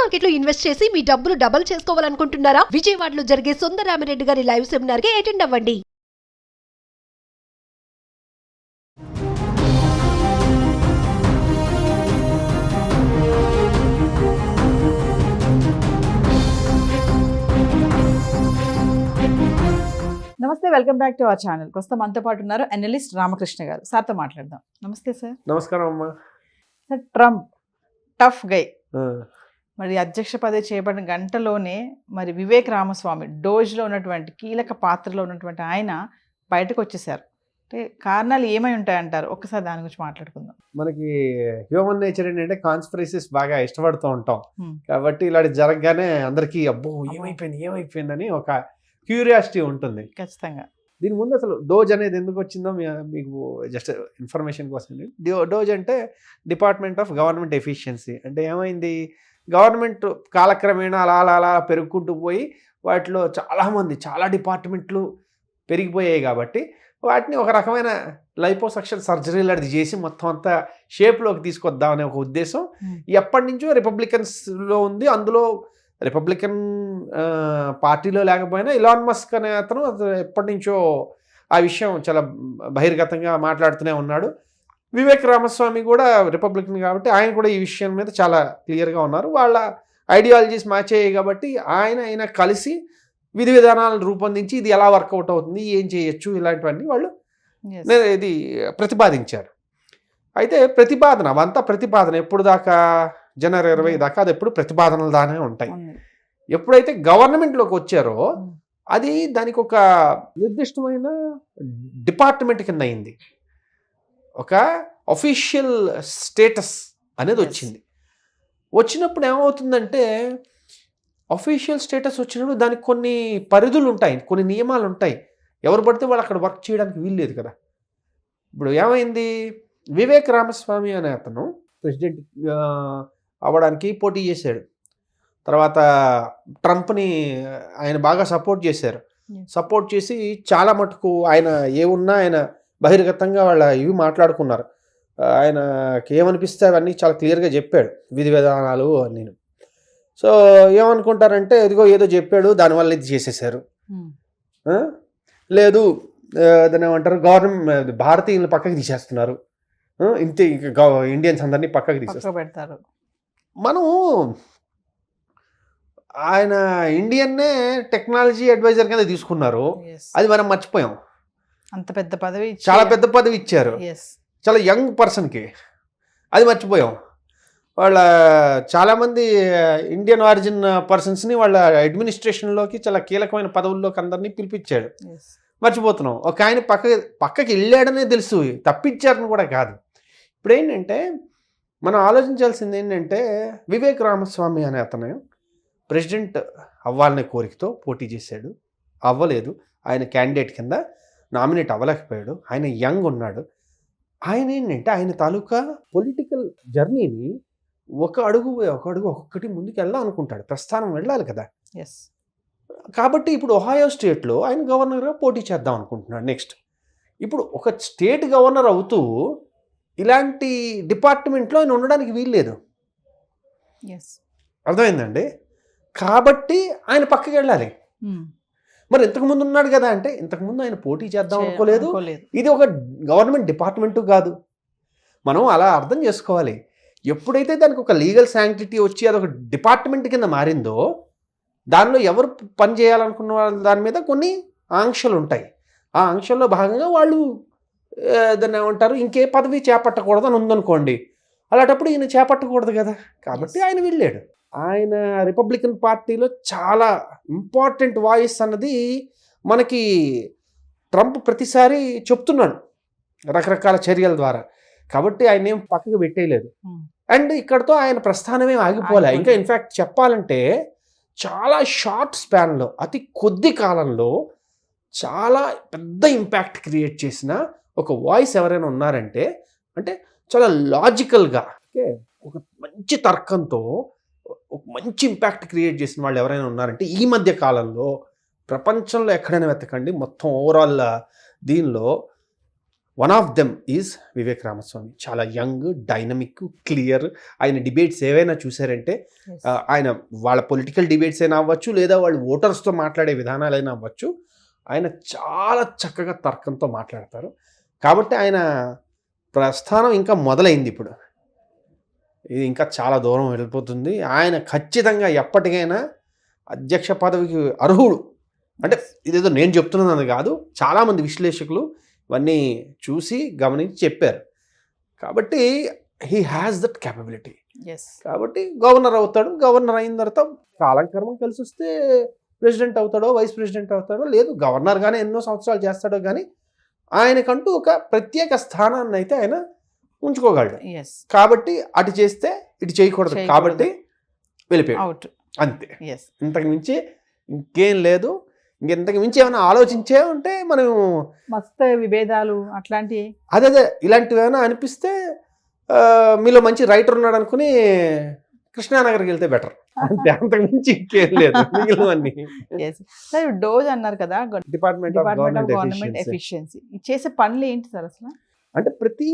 Market లో invest చేసి మీ డబ్బులు డబుల్ చేసుకోవాలనుకుంటున్నారా? విజయవాడలో జరిగే సుందరరామిరెడ్డి గారి లైవ్ సెమినార్ కి అటెండ్ అవ్వండి. నమస్తే, welcome back to our channel. ప్రస్తుతం మనతో పాటు ఉన్నారు అనలిస్ట్ రామకృష్ణ గారు. సార్తో మాట్లాడదాం. నమస్తే సార్. నమస్కారం అమ్మా. సార్, ట్రంప్ టఫ్ గై మరి అధ్యక్ష పదవి చేపట్టిన గంటలోనే మరి వివేక్ రామస్వామి డోజ్లో ఉన్నటువంటి కీలక పాత్రలో ఉన్నటువంటి ఆయన బయటకు వచ్చేసారు. అంటే కారణాలు ఏమై ఉంటాయంటారు? ఒక్కసారి దాని గురించి మాట్లాడుకుందాం. మనకి హ్యూమన్ నేచర్ ఏంటంటే కాన్స్పిరసీస్ బాగా ఇష్టపడుతూ ఉంటాం. కాబట్టి ఇలాంటి జరగగానే అందరికీ అబ్బో ఏమైపోయిందని ఒక క్యూరియాసిటీ ఉంటుంది ఖచ్చితంగా. దీని ముందు అసలు డోజ్ అనేది ఎందుకు వచ్చిందో మీకు జస్ట్ ఇన్ఫర్మేషన్ కోసం. డోజ్ అంటే డిపార్ట్మెంట్ ఆఫ్ గవర్నమెంట్ ఎఫిషియన్సీ. అంటే ఏమైంది, గవర్నమెంట్ కాలక్రమేణా అలా అలా అలా పెరుగుకుంటూ పోయి వాటిలో చాలా డిపార్ట్మెంట్లు పెరిగిపోయాయి. కాబట్టి వాటిని ఒక రకమైన లైపోసక్షన్ సర్జరీ లాంటిది చేసి మొత్తం అంతా షేప్లోకి తీసుకొద్దామనే ఒక ఉద్దేశం ఎప్పటి నుంచో రిపబ్లికన్స్లో ఉంది. అందులో రిపబ్లికన్ పార్టీలో లేకపోయినా ఇలాన్ మస్క్ అనే అతను ఎప్పటి నుంచో ఆ విషయం చాలా బహిర్గతంగా మాట్లాడుతూనే ఉన్నాడు. వివేక్ రామస్వామి కూడా రిపబ్లికన్ కాబట్టి ఆయన కూడా ఈ విషయం మీద చాలా క్లియర్గా ఉన్నారు. వాళ్ళ ఐడియాలజీస్ మ్యాచ్ అయ్యాయి కాబట్టి ఆయన కలిసి విధి విధానాలను రూపొందించి ఇది ఎలా వర్కౌట్ అవుతుంది, ఏం చేయొచ్చు, ఇలాంటివన్నీ వాళ్ళు ఇది ప్రతిపాదించారు. అయితే అవంతా ప్రతిపాదన ఎప్పుడు దాకా, జనవరి 20 దాకా అది ఎప్పుడు ప్రతిపాదనలు దానే ఉంటాయి. ఎప్పుడైతే గవర్నమెంట్లోకి వచ్చారో అది దానికి ఒక నిర్దిష్టమైన డిపార్ట్మెంట్ కింద అయింది. ఒక అఫీషియల్ స్టేటస్ అనేది వచ్చినప్పుడు ఏమవుతుందంటే, అఫీషియల్ స్టేటస్ వచ్చినప్పుడు దానికి కొన్ని పరిధులు ఉంటాయి, కొన్ని నియమాలు ఉంటాయి. ఎవరు పడితే వాళ్ళు అక్కడ వర్క్ చేయడానికి వీల్లేదు కదా. ఇప్పుడు ఏమైంది, వివేక్ రామస్వామి అనే అతను ప్రెసిడెంట్ అవ్వడానికి పోటీ చేశాడు. తర్వాత ట్రంప్ని ఆయన బాగా సపోర్ట్ చేశారు. సపోర్ట్ చేసి చాలా మటుకు ఆయన బహిర్గతంగా ఇవి మాట్లాడుకున్నారు. ఆయనకి ఏమనిపిస్తే అవన్నీ చాలా క్లియర్గా చెప్పాడు, విధి విధానాలు నేను. సో ఏమనుకుంటారంటే, ఇదిగో ఏదో చెప్పాడు దానివల్ల ఇది చేసేసారు. లేదు దాన్ని ఏమంటారు, గవర్నమెంట్ భారతీయులను పక్కకి తీసేస్తున్నారు, ఇంతే ఇండియన్స్ అందరినీ పక్కకి తీసేస్తారు. మనం ఆయన ఇండియన్నే టెక్నాలజీ అడ్వైజర్ కింద తీసుకున్నారు, అది మనం మర్చిపోయాం. అంత పెద్ద పదవి, చాలా పెద్ద పదవి ఇచ్చారు చాలా యంగ్ పర్సన్కి, అది మర్చిపోయాం. చాలామంది ఇండియన్ ఆరిజిన్ పర్సన్స్ని వాళ్ళ అడ్మినిస్ట్రేషన్లోకి చాలా కీలకమైన పదవుల్లోకి అందరినీ పిలిపించాడు, మర్చిపోతున్నాం. ఒక ఆయన పక్కకి వెళ్ళాడనే తెలుసు, తప్పించారని కూడా కాదు. ఇప్పుడు ఏంటంటే మనం ఆలోచించాల్సింది ఏంటంటే, వివేక్ రామస్వామి అనే అతను ప్రెసిడెంట్ అవ్వాలనే కోరికతో పోటీ చేశాడు, అవ్వలేదు. ఆయన క్యాండిడేట్ కింద నామినేట్ అవ్వలేకపోయాడు. ఆయన యంగ్ ఉన్నాడు. ఆయన ఏంటంటే ఆయన తాలూకా పొలిటికల్ జర్నీని ఒక అడుగు ఒక్కొక్కటి ముందుకు వెళ్దాం అనుకుంటాడు, ప్రస్థానం వెళ్ళాలి కదా. కాబట్టి ఇప్పుడు ఒహాయో స్టేట్లో ఆయన గవర్నర్గా పోటీ చేద్దాం అనుకుంటున్నాడు. నెక్స్ట్ ఇప్పుడు ఒక స్టేట్ గవర్నర్ అవుతూ ఇలాంటి డిపార్ట్మెంట్లో ఆయన ఉండడానికి వీల్లేదు, అర్థమైందండి. కాబట్టి ఆయన పక్కకి వెళ్ళాలి. మరి ఇంతకుముందు ఉన్నాడు కదా అంటే, ఇంతకుముందు ఆయన పోటీ చేద్దాం అనుకోలేదు. ఇది ఒక గవర్నమెంట్ డిపార్ట్మెంటు కాదు, మనం అలా అర్థం చేసుకోవాలి. ఎప్పుడైతే దానికి ఒక లీగల్ శాంక్టిటీ వచ్చి అదొక డిపార్ట్మెంట్ కింద మారిందో, దానిలో ఎవరు పని చేయాలనుకున్న వాళ్ళ దాని మీద కొన్ని ఆంక్షలు ఉంటాయి. ఆ ఆంక్షల్లో భాగంగా వాళ్ళు దాన్ని ఏమంటారు, ఇంకే పదవి చేపట్టకూడదు అని ఉందనుకోండి, అలాంటప్పుడు ఈయన చేపట్టకూడదు కదా. కాబట్టి ఆయన వెళ్ళాడు. ఆయన రిపబ్లికన్ పార్టీలో చాలా ఇంపార్టెంట్ వాయిస్ అన్నది మనకి ట్రంప్ ప్రతిసారి చెప్తున్నాడు రకరకాల చర్యల ద్వారా. కాబట్టి ఆయన ఏం పక్కకు పెట్టేయలేదు. అండ్ ఇక్కడతో ఆయన ప్రస్థానమే ఆగిపోలే. ఇంకా ఇన్ఫ్యాక్ట్ చెప్పాలంటే చాలా షార్ట్ స్పాన్లో, అతి కొద్ది కాలంలో చాలా పెద్ద ఇంపాక్ట్ క్రియేట్ చేసిన ఒక వాయిస్ ఎవరైనా ఉన్నారంటే, అంటే చాలా లాజికల్గా, ఒక మంచి తర్కంతో ఒక మంచి ఇంపాక్ట్ క్రియేట్ చేసిన వాళ్ళు ఎవరైనా ఉన్నారంటే ఈ మధ్య కాలంలో ప్రపంచంలో ఎక్కడైనా వెతకండి, మొత్తం ఓవరాల్ దీనిలో one of them is Vivek Ramaswamy. చాలా యంగ్, డైనమిక్, క్లియర్. ఆయన డిబేట్స్ ఏవైనా చూసారంటే ఆయన వాళ్ళ పొలిటికల్ డిబేట్స్ అయినా అవ్వచ్చు, లేదా వాళ్ళు ఓటర్స్తో మాట్లాడే విధానాలైనా అవ్వచ్చు, ఆయన చాలా చక్కగా తర్కంతో మాట్లాడతారు. కాబట్టి ఆయన ప్రస్థానం ఇంకా మొదలైంది. ఇప్పుడు ఇది ఇంకా చాలా దూరం వెళ్ళిపోతుంది. ఆయన ఖచ్చితంగా ఎప్పటికైనా అధ్యక్ష పదవికి అర్హుడు. అంటే ఇదేదో నేను చెప్తున్నది కాదు, చాలామంది విశ్లేషకులు ఇవన్నీ చూసి గమనించి చెప్పారు. కాబట్టి హీ హ్యాస్ దట్ క్యాపబిలిటీ. కాబట్టి గవర్నర్ అవుతాడు. గవర్నర్ అయిన తర్వాత కాలక్రమం కలిసి వస్తే ప్రెసిడెంట్ అవుతాడో, వైస్ ప్రెసిడెంట్ అవుతాడో, లేదు గవర్నర్గానే ఎన్నో సంవత్సరాలు చేస్తాడో, కానీ ఆయనకంటూ ఒక ప్రత్యేక స్థానాన్ని అయితే ఆయన ఉంచుకోగలడు. కాబట్టి అటు చేస్తే ఇటు చేయకూడదు, కాబట్టి వెళ్ళిపోయాడు అంతే. ఇంతకు మించి ఇంకేం లేదు. ఇంతకు మించి ఏమైనా ఆలోచించే ఉంటే మనం మస్తు విభేదాలు అట్లాంటివి అదే ఇలాంటివి ఏమైనా అనిపిస్తే మీలో మంచి రైటర్ ఉన్నాడు అనుకుని కృష్ణానగర్కి వెళ్తే బెటర్ అంతే. అంతకు మించి ఇంకేం లేదు. మిగిలినవన్నీ డోజ్ అన్నారు కదా, డిపార్ట్మెంట్ ఆఫ్ గవర్నమెంట్ ఎఫిషియన్సీ చేసే పనులు ఏంటి సార్ అసలు? అంటే ప్రతి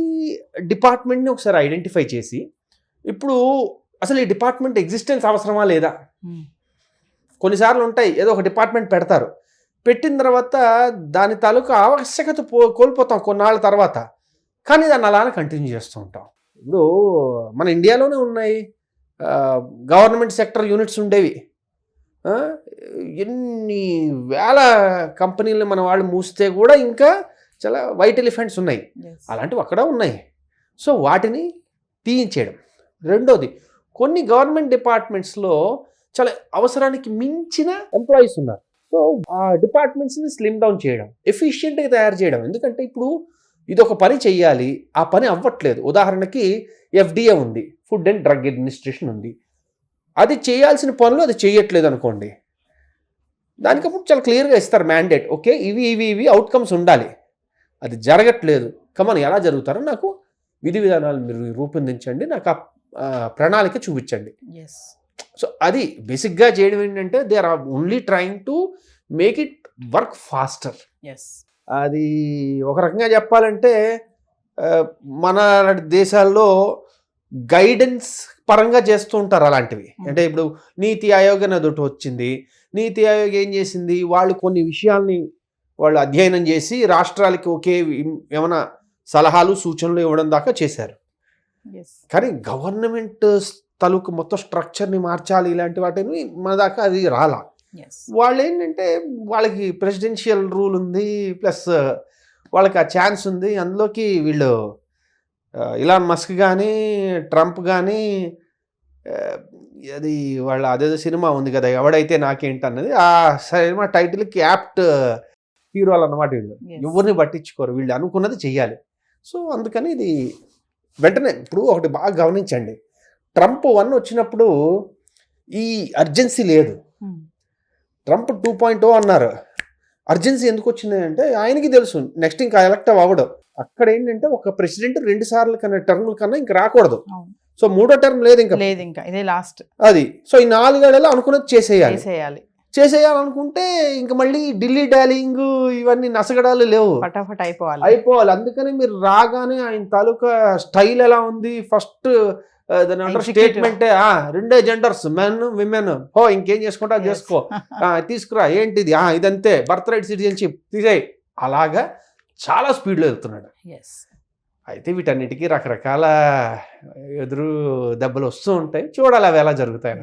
డిపార్ట్మెంట్ని ఒకసారి ఐడెంటిఫై చేసి, ఇప్పుడు అసలు ఈ డిపార్ట్మెంట్ ఎగ్జిస్టెన్స్ అవసరమా లేదా? కొన్నిసార్లు ఉంటాయి, ఏదో ఒక డిపార్ట్మెంట్ పెడతారు, పెట్టిన తర్వాత దాని తాలూకు ఆవశ్యకత కోల్పోతాం కొన్నాళ్ళ తర్వాత, కానీ దాన్ని అలానే కంటిన్యూ చేస్తూ ఉంటాం. ఇప్పుడు మన ఇండియాలోనే ఉన్నాయి గవర్నమెంట్ సెక్టర్ యూనిట్స్ ఉండేవి. ఎన్ని వేల కంపెనీలు మన వాళ్ళు మూస్తే కూడా ఇంకా చాలా వైట్ ఎలిఫెంట్స్ ఉన్నాయి. అలాంటివి అక్కడ ఉన్నాయి. సో వాటిని తీయించేయడం. రెండోది, కొన్ని గవర్నమెంట్ డిపార్ట్మెంట్స్లో చాలా అవసరానికి మించిన ఎంప్లాయీస్ ఉన్నారు. సో ఆ డిపార్ట్మెంట్స్ని స్లిమ్ డౌన్ చేయడం, ఎఫిషియెంట్గా తయారు చేయడం. ఎందుకంటే ఇప్పుడు ఇది ఒక పని చెయ్యాలి, ఆ పని అవ్వట్లేదు. ఉదాహరణకి FDA ఉంది, ఫుడ్ అండ్ డ్రగ్ అడ్మినిస్ట్రేషన్ ఉంది. అది చేయాల్సిన పనులు అది చేయట్లేదు అనుకోండి, దానికప్పుడు చాలా క్లియర్గా ఇస్తారు మ్యాండేట్. ఓకే, ఇవి అవుట్కమ్స్ ఉండాలి, అది జరగట్లేదు, కమన్ ఎలా జరుగుతారో నాకు విధి విధానాలు మీరు రూపొందించండి, నాకు ఆ ప్రణాళిక చూపించండి. సో అది బేసిక్గా చేయడం ఏంటంటే they are only trying to make it work faster. అది ఒక రకంగా చెప్పాలంటే మన దేశాల్లో గైడెన్స్ పరంగా చేస్తూ ఉంటారు అలాంటివి. అంటే ఇప్పుడు నీతి ఆయోగ్ అనేది ఒకటి వచ్చింది. నీతి ఆయోగ్ ఏం చేసింది, వాళ్ళు కొన్ని విషయాల్ని వాళ్ళు అధ్యయనం చేసి రాష్ట్రాలకి ఒకే ఏమైనా సలహాలు సూచనలు ఇవ్వడం దాకా చేశారు. కానీ గవర్నమెంట్ తాలూకు మొత్తం స్ట్రక్చర్ని మార్చాలి, ఇలాంటి వాటిని మన దాకా అది రాలా. వాళ్ళు ఏంటంటే వాళ్ళకి ప్రెసిడెన్షియల్ రూల్ ఉంది, ప్లస్ వాళ్ళకి ఆ ఛాన్స్ ఉంది. అందులోకి వీళ్ళు ఇలాన్ మస్క్ కానీ ట్రంప్ కానీ అది వాళ్ళ అదేదో సినిమా ఉంది కదా, ఎవడైతే నాకేంటి అన్నది, ఆ సినిమా టైటిల్కి యాప్ట్ హీరోలు అన్నమాట. వీళ్ళు ఎవరిని పట్టించుకోరు, వీళ్ళు అనుకున్నది చెయ్యాలి. సో అందుకని ఇది వెంటనే ఇప్పుడు ఒకటి బాగా గమనించండి, ట్రంప్ 1 వచ్చినప్పుడు ఈ అర్జెన్సీ లేదు. ట్రంప్ 2.0 అన్నారు. అర్జెన్సీ ఎందుకు వచ్చింది అంటే ఆయనకి తెలుసు నెక్స్ట్ ఇంకా ఎలక్ట్ అవ్వడం. అక్కడ ఏంటంటే ఒక ప్రెసిడెంట్ 2 సార్లు కన్నా టర్మ్ల కన్నా ఇంకా రాకూడదు. సో 3వ టర్మ్ లేదు, ఇంకా ఇదే లాస్ట్. అది సో ఈ 4 ఏళ్లలో అనుకున్నది చేసేయాలనుకుంటే ఇంకా మళ్ళీ ఢిల్లీ డాలింగ్ ఇవన్నీ నసగడాలు లేవు, ఫటాఫట్ అయిపోవాలి. అందుకని మీరు రాగానే ఆయన తాలూకా స్టైల్ ఎలా ఉంది, ఫస్ట్ స్టేట్మెంటే 2 జెండర్స్, మెన్ విమెన్, ఇంకేం చేసుకుంటా చేసుకో, తీసుకురా, ఏంటిది ఇదంతే, బర్త్ రైట్ సిటిజన్షిప్ తీసేయి, అలాగా చాలా స్పీడ్లో వెళ్తున్నాడు. అయితే వీటన్నిటికీ రకరకాల ఎదురు దెబ్బలు వస్తూ ఉంటాయి, చూడాలి అవి ఎలా జరుగుతాయి.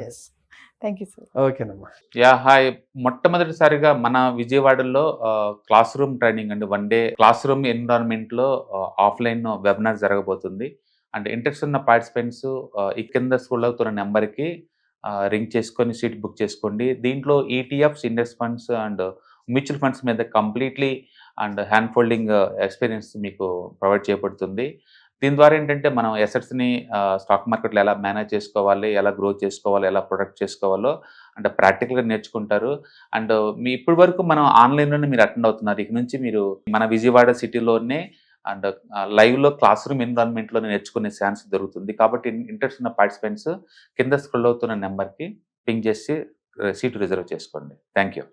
Thank you sir. ఓకేనమ్మా. హాయ్. మొట్టమొదటిసారిగా మన విజయవాడలో క్లాస్ రూమ్ ట్రైనింగ్ అండి, 1 డే క్లాస్ రూమ్ ఎన్విరాన్మెంట్లో ఆఫ్లైన్ వెబినార్ జరగబోతుంది. అండ్ ఇంట్రెస్ట్ ఉన్న పార్టిసిపెంట్స్ ఈ కింద స్కూల్ అవుతున్న నెంబర్కి రింగ్ చేసుకొని సీట్ బుక్ చేసుకోండి. దీంట్లో ETFs, index funds and mutual funds మీద completely and hand folding experience మీకు ప్రొవైడ్ చేయబడుతుంది. దీని ద్వారా ఏంటంటే మనం ఎసెట్స్ని స్టాక్ మార్కెట్లో ఎలా మేనేజ్ చేసుకోవాలి, ఎలా గ్రో చేసుకోవాలి, ఎలా ప్రొడక్ట్ చేసుకోవాలో అంటే ప్రాక్టికల్గా నేర్చుకుంటారు. అండ్ మీ ఇప్పటి వరకు మనం ఆన్లైన్లోనే మీరు అటెండ్ అవుతున్నారు. ఇక నుంచి మీరు మన విజయవాడ సిటీలోనే అండ్ లైవ్లో క్లాస్ రూమ్ ఎన్విరాన్మెంట్లో నేర్చుకునే ఛాన్స్ దొరుకుతుంది. కాబట్టి ఇంట్రెస్ట్ ఉన్న పార్టిసిపెంట్స్ కింద స్క్రోల్ అవుతున్న నెంబర్కి పింగ్ చేసి సీటు రిజర్వ్ చేసుకోండి. Thank you.